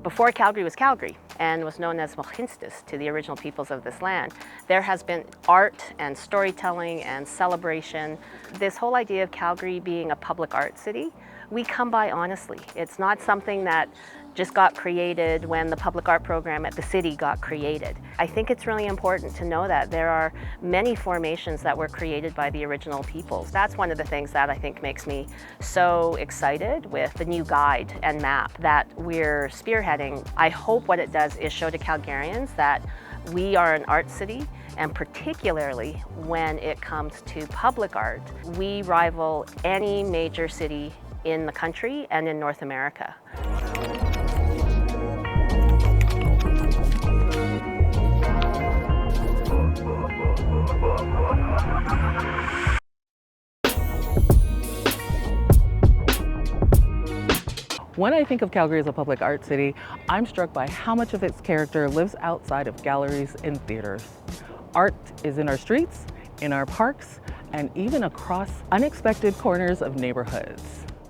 Before Calgary was Calgary and was known as Mochinstis to the original peoples of this land, there has been art and storytelling and celebration. This whole idea of Calgary being a public art city, we come by honestly. It's not something that just got created when the public art program at the city got created. I think it's really important to know that there are many formations that were created by the original peoples. That's one of the things that I think makes me so excited with the new guide and map that we're spearheading. I hope what it does is show to Calgarians that we are an art city, and particularly when it comes to public art, we rival any major city in the country and in North America. When I think of Calgary as a public art city, I'm struck by how much of its character lives outside of galleries and theaters. Art is in our streets, in our parks, and even across unexpected corners of neighborhoods.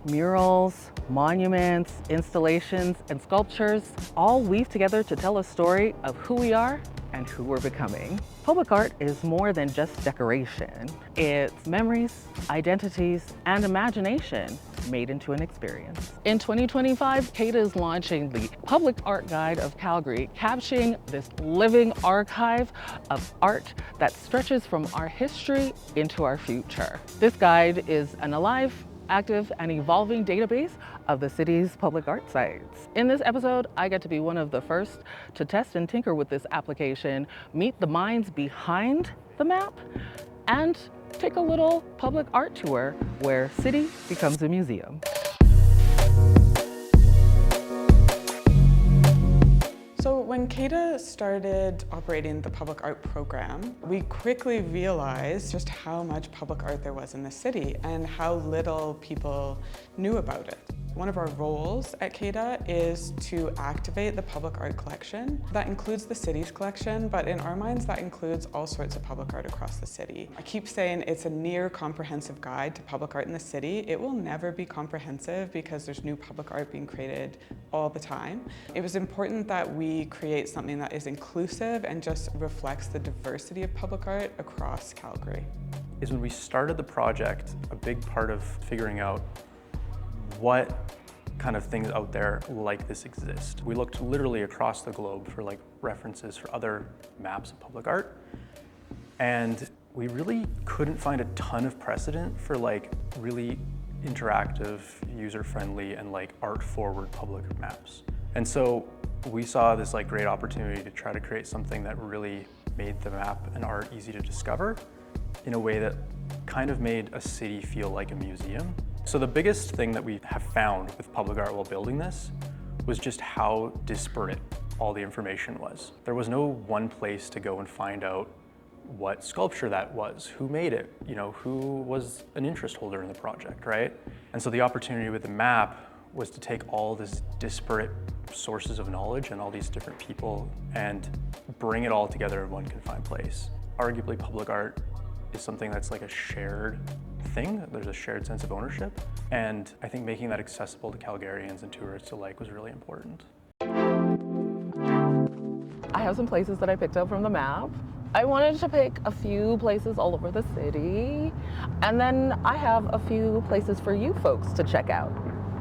Murals, monuments, installations, and sculptures all weave together to tell a story of who we are and who we're becoming. Public art is more than just decoration. It's memories, identities, and imagination made into an experience. In 2025, KADA is launching the Public Art Guide of Calgary, capturing this living archive of art that stretches from our history into our future. This guide is an alive, active, and evolving database of the city's public art sites. In this episode, I get to be one of the first to test and tinker with this application, meet the minds behind the map, and take a little public art tour where city becomes a museum. So when KADA started operating the public art program, we quickly realized just how much public art there was in the city and how little people knew about it. One of our roles at KADA is to activate the public art collection. That includes the city's collection, but in our minds that includes all sorts of public art across the city. I keep saying it's a near comprehensive guide to public art in the city. It will never be comprehensive because there's new public art being created all the time. It was important that we create something that is inclusive and just reflects the diversity of public art across Calgary. When we started the project, a big part of figuring out what kind of things out there like this exist. We looked literally across the globe for references for other maps of public art, and we really couldn't find a ton of precedent for really interactive, user-friendly, and art-forward public maps. And so we saw this great opportunity to try to create something that really made the map and art easy to discover in a way that kind of made a city feel like a museum. So the biggest thing that we have found with public art while building this was just how disparate all the information was. There was no one place to go and find out what sculpture that was, who made it, who was an interest holder in the project, right? And so the opportunity with the map was to take all this disparate sources of knowledge and all these different people and bring it all together in one confined place. Arguably, public art is something that's a shared thing. There's a shared sense of ownership. And I think making that accessible to Calgarians and tourists alike was really important. I have some places that I picked up from the map. I wanted to pick a few places all over the city. And then I have a few places for you folks to check out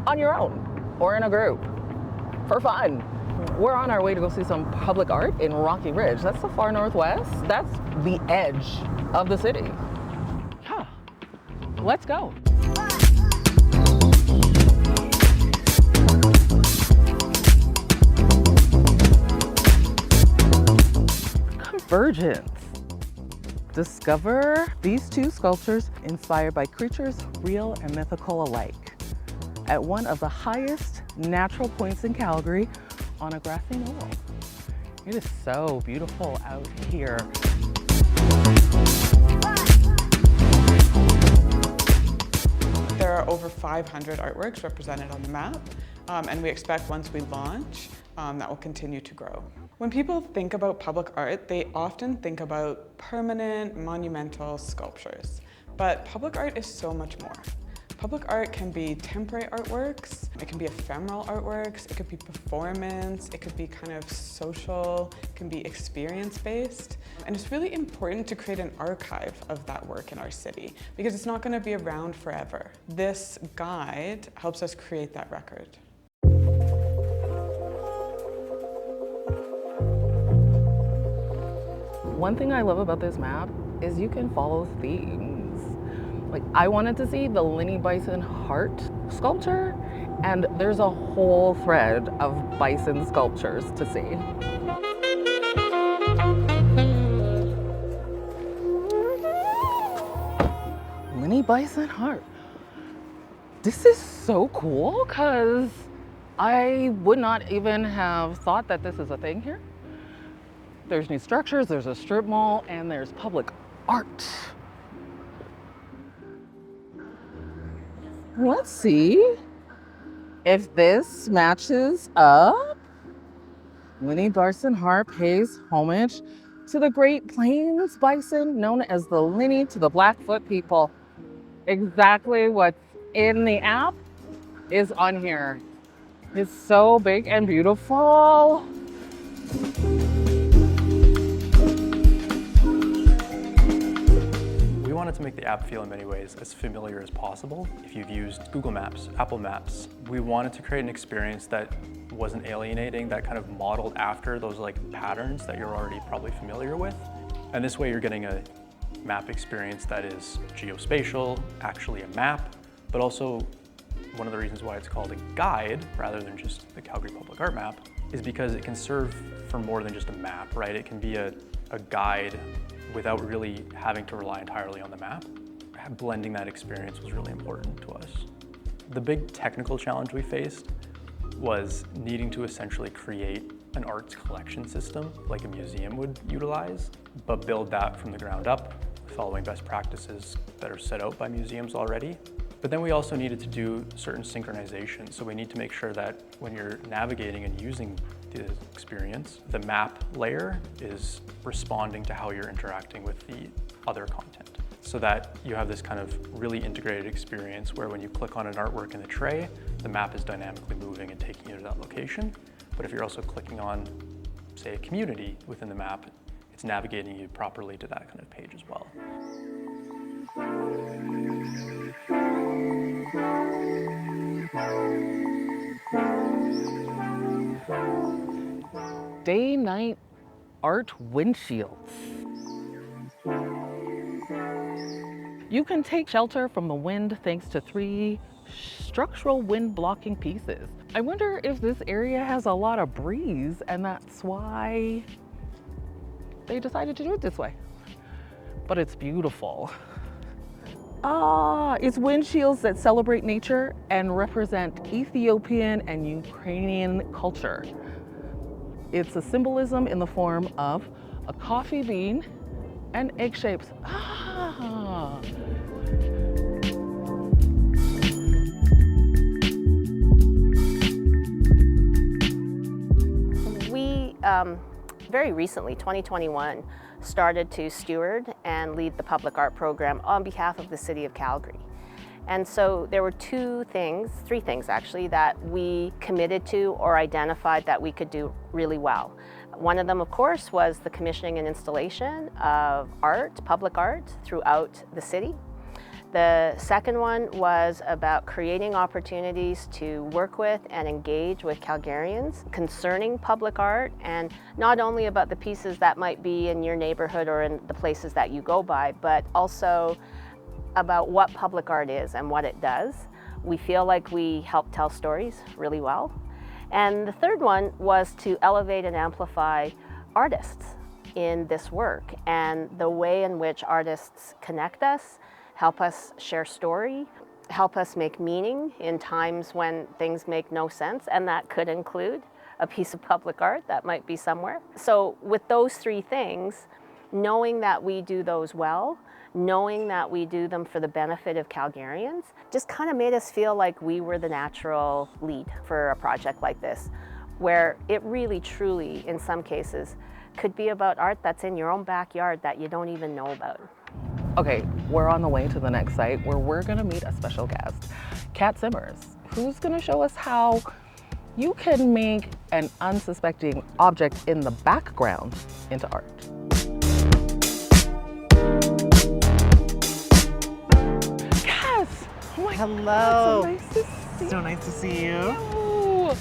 on your own or in a group for fun. We're on our way to go see some public art in Rocky Ridge. That's the far northwest. That's the edge of the city. Yeah, let's go. Convergence. Discover these two sculptures inspired by creatures real and mythical alike at one of the highest natural points in Calgary on a grassy knoll. It is so beautiful out here. There are over 500 artworks represented on the map, and we expect once we launch, that will continue to grow. When people think about public art, they often think about permanent, monumental sculptures. But public art is so much more. Public art can be temporary artworks, it can be ephemeral artworks, it could be performance, it could be kind of social, it can be experience-based. And it's really important to create an archive of that work in our city because it's not going to be around forever. This guide helps us create that record. One thing I love about this map is you can follow themes. Like, I wanted to see the Linny Bison heart sculpture, and there's a whole thread of bison sculptures to see. Linny Bison heart. This is so cool because I would not even have thought that this is a thing here. There's new structures, there's a strip mall, and there's public art. Let's see if this matches up. Linny Bison Hart pays homage to the Great Plains bison known as the Linny to the Blackfoot people. Exactly what's in the app is on here. It's so big and beautiful. We wanted to make the app feel in many ways as familiar as possible. If you've used Google Maps, Apple Maps, we wanted to create an experience that wasn't alienating, that kind of modeled after those like patterns that you're already probably familiar with. And this way you're getting a map experience that is geospatial, actually a map, but also one of the reasons why it's called a guide rather than just the Calgary Public Art Map is because it can serve for more than just a map, right? It can be a guide without really having to rely entirely on the map. Blending that experience was really important to us. The big technical challenge we faced was needing to essentially create an arts collection system like a museum would utilize, but build that from the ground up, following best practices that are set out by museums already. But then we also needed to do certain synchronization. So we need to make sure that when you're navigating and using the experience, the map layer is responding to how you're interacting with the other content. So that you have this kind of really integrated experience where when you click on an artwork in the tray, the map is dynamically moving and taking you to that location. But if you're also clicking on, say, a community within the map, it's navigating you properly to that kind of page as well. Day-night art windshields. You can take shelter from the wind thanks to 3 structural wind blocking pieces. I wonder if this area has a lot of breeze and that's why they decided to do it this way. But it's beautiful. It's windshields that celebrate nature and represent Ethiopian and Ukrainian culture. It's a symbolism in the form of a coffee bean and egg shapes. We very recently, 2021, started to steward and lead the public art program on behalf of the city of Calgary. And so there were 3 things actually, that we committed to or identified that we could do really well. One of them, of course, was the commissioning and installation of art, public art, throughout the city. The second one was about creating opportunities to work with and engage with Calgarians concerning public art, and not only about the pieces that might be in your neighborhood or in the places that you go by, but also about what public art is and what it does. We feel like we help tell stories really well. And the third one was to elevate and amplify artists in this work and the way in which artists connect us, help us share story, help us make meaning in times when things make no sense, and that could include a piece of public art that might be somewhere. So with those 3 things, knowing that we do those well, knowing that we do them for the benefit of Calgarians, just kind of made us feel like we were the natural lead for a project like this, where it really, truly, in some cases, could be about art that's in your own backyard that you don't even know about. Okay, we're on the way to the next site where we're gonna meet a special guest, Kat Simmers, who's gonna show us how you can make an unsuspecting object in the background into art. Cass! Oh my Hello. God, so nice to see So nice to see you. you.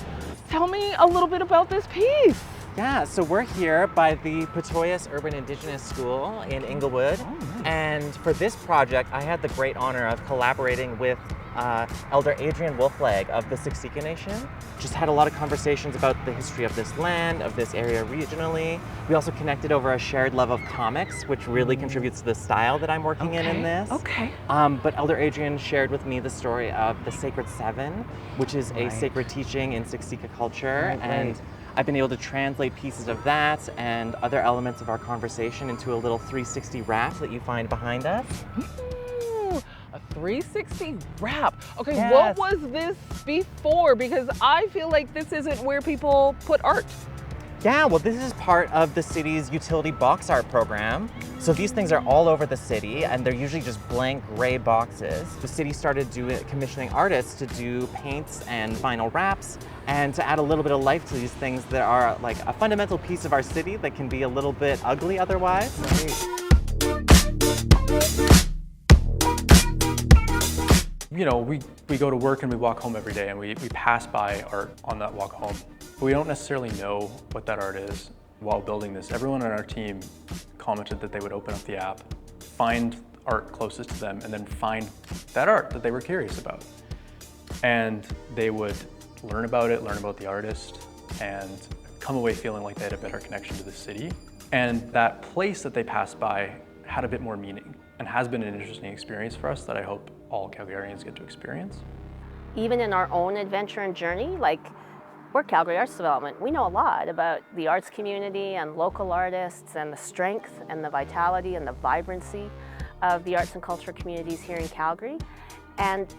Tell me a little bit about this piece. Yeah, so we're here by the Petoyas Urban Indigenous School in Inglewood. Oh, nice. And for this project, I had the great honor of collaborating with Elder Adrian Wolflag of the Siksika Nation. Just had a lot of conversations about the history of this land, of this area regionally. We also connected over a shared love of comics, which really contributes to the style that I'm working in this. Okay. But Elder Adrian shared with me the story of the Sacred Seven, which is a Right. sacred teaching in Siksika culture. Right, and right. I've been able to translate pieces of that and other elements of our conversation into a little 360 wrap that you find behind us. Ooh, a 360 wrap. Okay, Yes. what was this before? Because I feel like this isn't where people put art. Yeah, well, this is part of the city's utility box art program. So these things are all over the city, and they're usually just blank gray boxes. The city started commissioning artists to do paints and vinyl wraps, and to add a little bit of life to these things that are like a fundamental piece of our city that can be a little bit ugly otherwise. You know, we go to work and we walk home every day, and we pass by art on that walk home. But we don't necessarily know what that art is. While building this, everyone on our team commented that they would open up the app, find art closest to them, and then find that art that they were curious about. And they would learn about it, learn about the artist, and come away feeling like they had a better connection to the city. And that place that they passed by had a bit more meaning, and has been an interesting experience for us that I hope all Calgarians get to experience. Even in our own adventure and journey, like we're Calgary Arts Development, we know a lot about the arts community and local artists and the strength and the vitality and the vibrancy of the arts and culture communities here in Calgary. And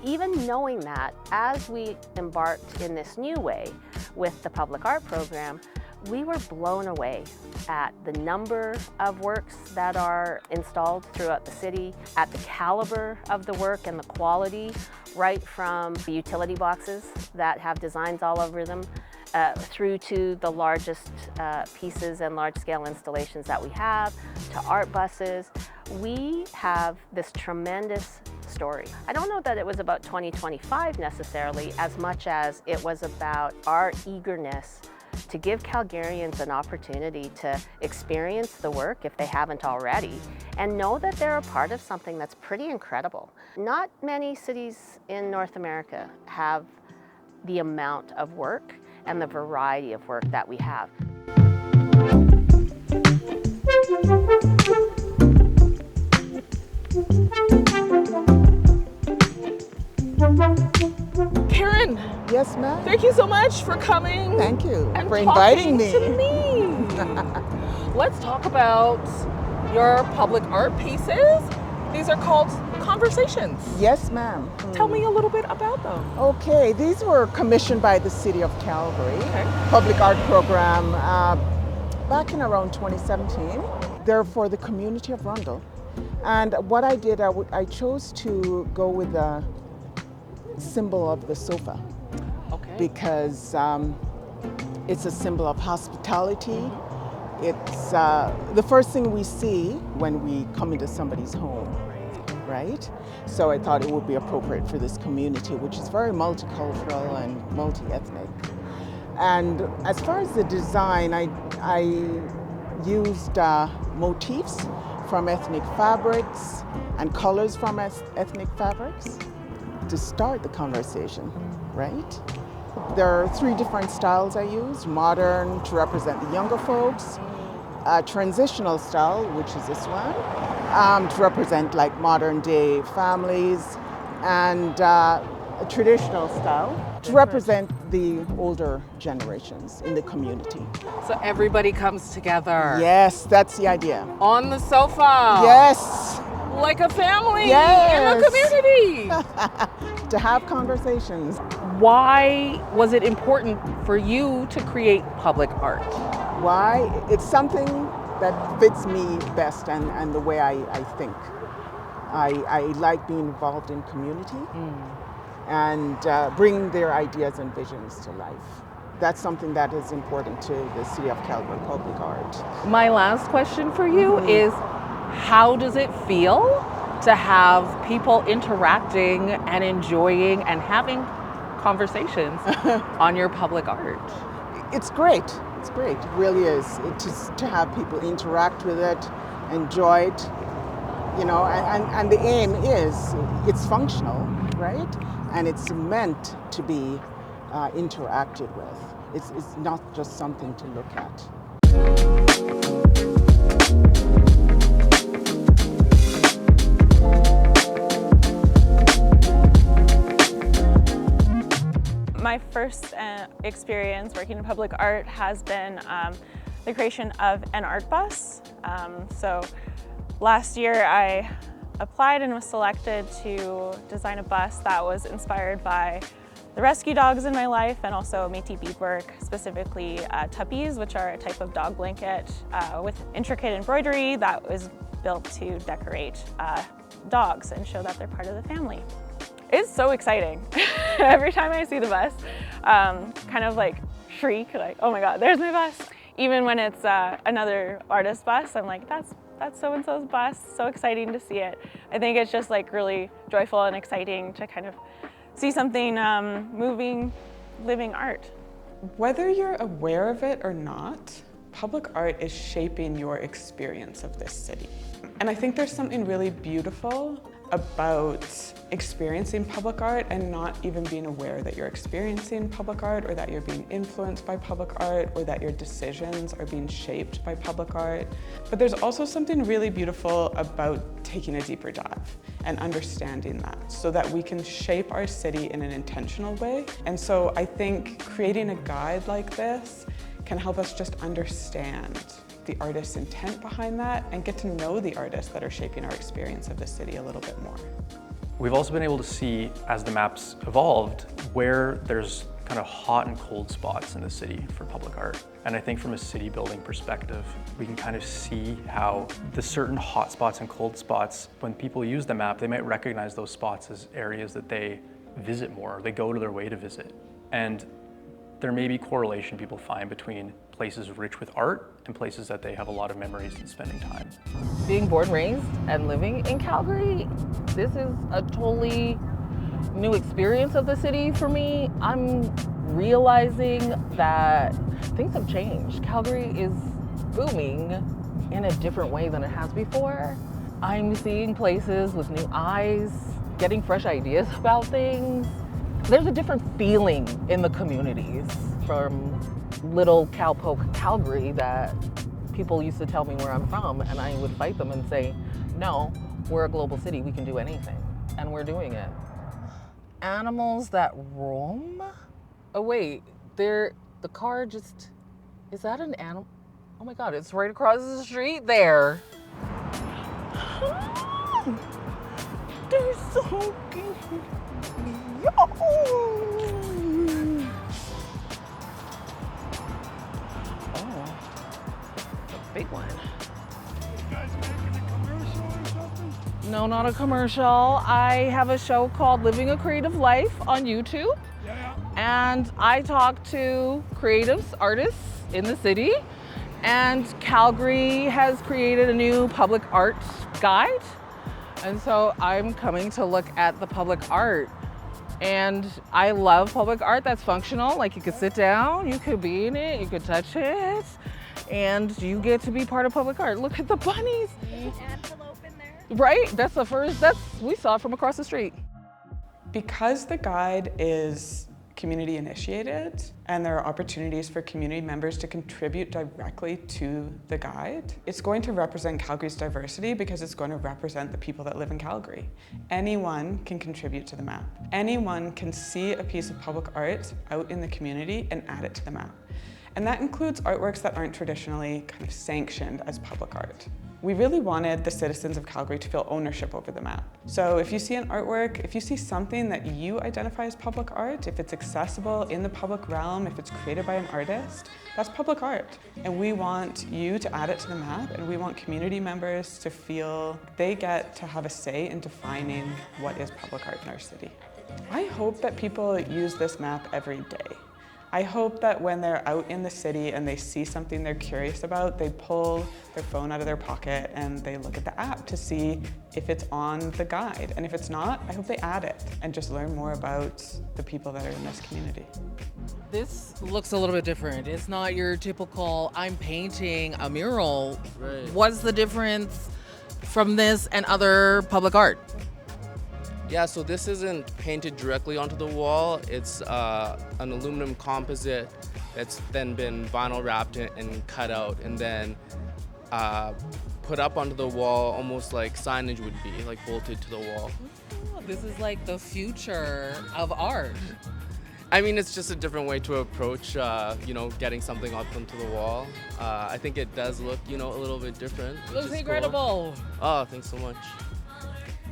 even knowing that, as we embarked in this new way with the public art program, we were blown away at the number of works that are installed throughout the city, at the caliber of the work and the quality, right from the utility boxes that have designs all over them, through to the largest pieces and large-scale installations that we have, to art buses. We have this tremendous story. I don't know that it was about 2025 necessarily, as much as it was about our eagerness to give Calgarians an opportunity to experience the work if they haven't already, and know that they're a part of something that's pretty incredible. Not many cities in North America have the amount of work and the variety of work that we have. Karen, Yes, ma'am. thank you so much for coming. Thank you and for inviting talking me. to me. Let's talk about your public art pieces. These are called conversations. Yes, ma'am. Tell me a little bit about them. Okay, these were commissioned by the City of Calgary, Okay. public art program, back in around 2017. They're for the community of Rundle. And what I did, I chose to go with the symbol of the sofa Okay. because it's a symbol of hospitality. It's the first thing we see when we come into somebody's home, right? So I thought it would be appropriate for this community, which is very multicultural and multi-ethnic. And as far as the design, I used motifs from ethnic fabrics and colors from ethnic fabrics to start the conversation, right? There are 3 different styles I use: modern to represent the younger folks, transitional style, which is this one, to represent like modern day families, and a traditional style to represent the older generations in the community. So everybody comes together. Yes, that's the idea. On the sofa. Yes, Like a family Yes. in a community. to have conversations. Why was it important for you to create public art? Why? It's something that fits me best and the way I think. I like being involved in community and bringing their ideas and visions to life. That's something that is important to the City of Calgary Public Art. My last question for you is, how does it feel to have people interacting and enjoying and having conversations on your public art? It's great. It's great. It really is. Just to have people interact with it, enjoy it, you know, and the aim is it's functional, right? And it's meant to be interacted with. It's not just something to look at. My first experience working in public art has been the creation of an art bus. So last year I applied and was selected to design a bus that was inspired by the rescue dogs in my life and also Métis beadwork, specifically tuppies, which are a type of dog blanket with intricate embroidery that was built to decorate dogs and show that they're part of the family. It's so exciting. Every time I see the bus, kind of like shriek, like, oh my God, there's my bus. Even when it's another artist bus, I'm like, that's so-and-so's bus. So exciting to see it. I think it's just like really joyful and exciting to kind of see something moving, living art. Whether you're aware of it or not, public art is shaping your experience of this city. And I think there's something really beautiful about experiencing public art and not even being aware that you're experiencing public art or that you're being influenced by public art or that your decisions are being shaped by public art. But there's also something really beautiful about taking a deeper dive and understanding that so that we can shape our city in an intentional way. And so I think creating a guide like this can help us just understand the artist's intent behind that and get to know the artists that are shaping our experience of the city a little bit more. We've also been able to see, as the maps evolved, where there's kind of hot and cold spots in the city for public art. And I think from a city building perspective, we can kind of see how the certain hot spots and cold spots, when people use the map, they might recognize those spots as areas that they visit more, they go to their way to visit. And there may be correlation people find between places rich with art and places that they have a lot of memories and spending time. Being born, raised, and living in Calgary, this is a totally new experience of the city for me. I'm realizing that things have changed. Calgary is booming in a different way than it has before. I'm seeing places with new eyes, getting fresh ideas about things. There's a different feeling in the communities from little cowpoke Calgary that people used to tell me where I'm from, and I would fight them and say, no, we're a global city, we can do anything, and we're doing it. Animals that roam? Oh wait, the car just, is that an animal? Oh my God, it's right across the street there. They're so cute. Big one. You guys making a commercial or something? No, not a commercial. I have a show called Living a Creative Life on YouTube. Yeah. And I talk to creatives, artists in the city. And Calgary has created a new public art guide. And so I'm coming to look at the public art. And I love public art that's functional. Like you could sit down, you could be in it, you could touch it. And you get to be part of public art. Look at the bunnies. Antelope in there. Right? That's the first, we saw it from across the street. Because the guide is community initiated and there are opportunities for community members to contribute directly to the guide, it's going to represent Calgary's diversity because it's going to represent the people that live in Calgary. Anyone can contribute to the map. Anyone can see a piece of public art out in the community and add it to the map. And that includes artworks that aren't traditionally kind of sanctioned as public art. We really wanted the citizens of Calgary to feel ownership over the map. So if you see an artwork, if you see something that you identify as public art, if it's accessible in the public realm, if it's created by an artist, that's public art. And we want you to add it to the map, and we want community members to feel they get to have a say in defining what is public art in our city. I hope that people use this map every day. I hope that when they're out in the city and they see something they're curious about, they pull their phone out of their pocket and they look at the app to see if it's on the guide. And if it's not, I hope they add it and just learn more about the people that are in this community. This looks a little bit different. It's not your typical, I'm painting a mural. Right. What's the difference from this and other public art? Yeah, so this isn't painted directly onto the wall. It's an aluminum composite that's then been vinyl wrapped and cut out and then put up onto the wall almost like signage would be, like bolted to the wall. Oh, this is like the future of art. I mean, it's just a different way to approach, getting something up onto the wall. I think it does look, a little bit different. It looks incredible. Cool. Oh, thanks so much.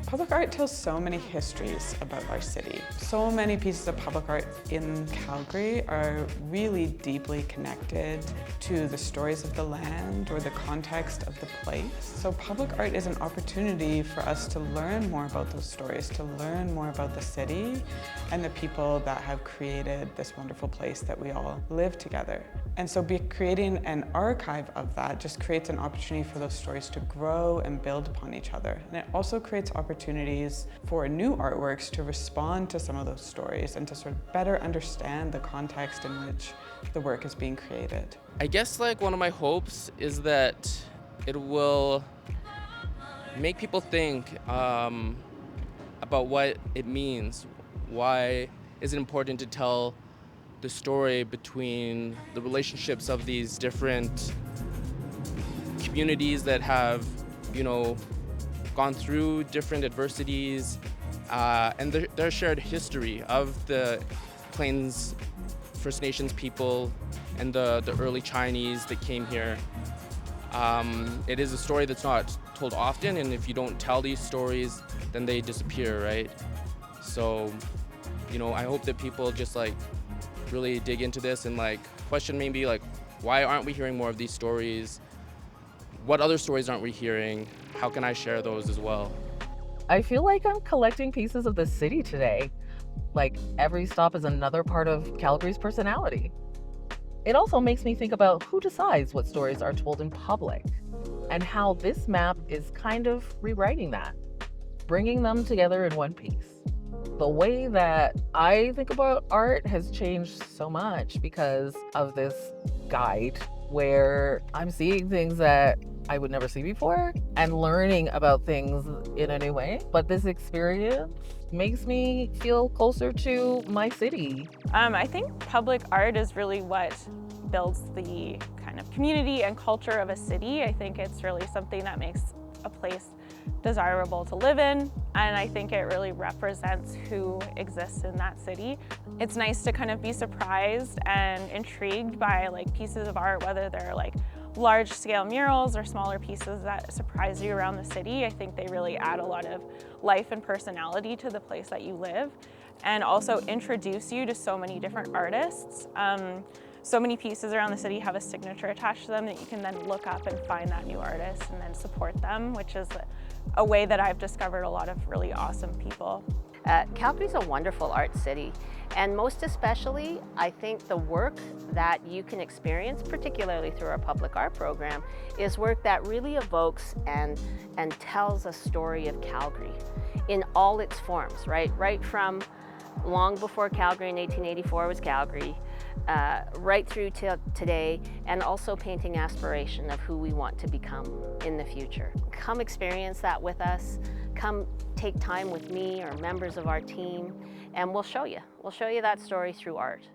Public art tells so many histories about our city. So many pieces of public art in Calgary are really deeply connected to the stories of the land or the context of the place. So public art is an opportunity for us to learn more about those stories, to learn more about the city and the people that have created this wonderful place that we all live together. And so creating an archive of that just creates an opportunity for those stories to grow and build upon each other. And it also creates opportunities for new artworks to respond to some of those stories and to sort of better understand the context in which the work is being created. I guess one of my hopes is that it will make people think about what it means. Why is it important to tell the story between the relationships of these different communities that have, gone through different adversities and their shared history of the Plains First Nations people and the early Chinese that came here. It is a story that's not told often, and if you don't tell these stories, then they disappear, right? So, I hope that people just really dig into this and question maybe why aren't we hearing more of these stories? What other stories aren't we hearing? How can I share those as well? I feel like I'm collecting pieces of the city today. Every stop is another part of Calgary's personality. It also makes me think about who decides what stories are told in public and how this map is kind of rewriting that, bringing them together in one piece. The way that I think about art has changed so much because of this guide where I'm seeing things that I would never see before and learning about things in a new way. But this experience makes me feel closer to my city. I think public art is really what builds the kind of community and culture of a city. I think it's really something that makes a place desirable to live in, and I think it really represents who exists in that city. It's nice to kind of be surprised and intrigued by pieces of art, whether they're large-scale murals or smaller pieces that surprise you around the city. I think they really add a lot of life and personality to the place that you live, and also introduce you to so many different artists. So many pieces around the city have a signature attached to them that you can then look up and find that new artist and then support them, which is a way that I've discovered a lot of really awesome people. Calgary's a wonderful art city, and most especially, I think the work that you can experience, particularly through our public art program, is work that really evokes and tells a story of Calgary in all its forms, right? Right from long before Calgary in 1884 was Calgary, right through to today, and also painting aspiration of who we want to become in the future. Come experience that with us. Come take time with me or members of our team, and we'll show you. We'll show you that story through art.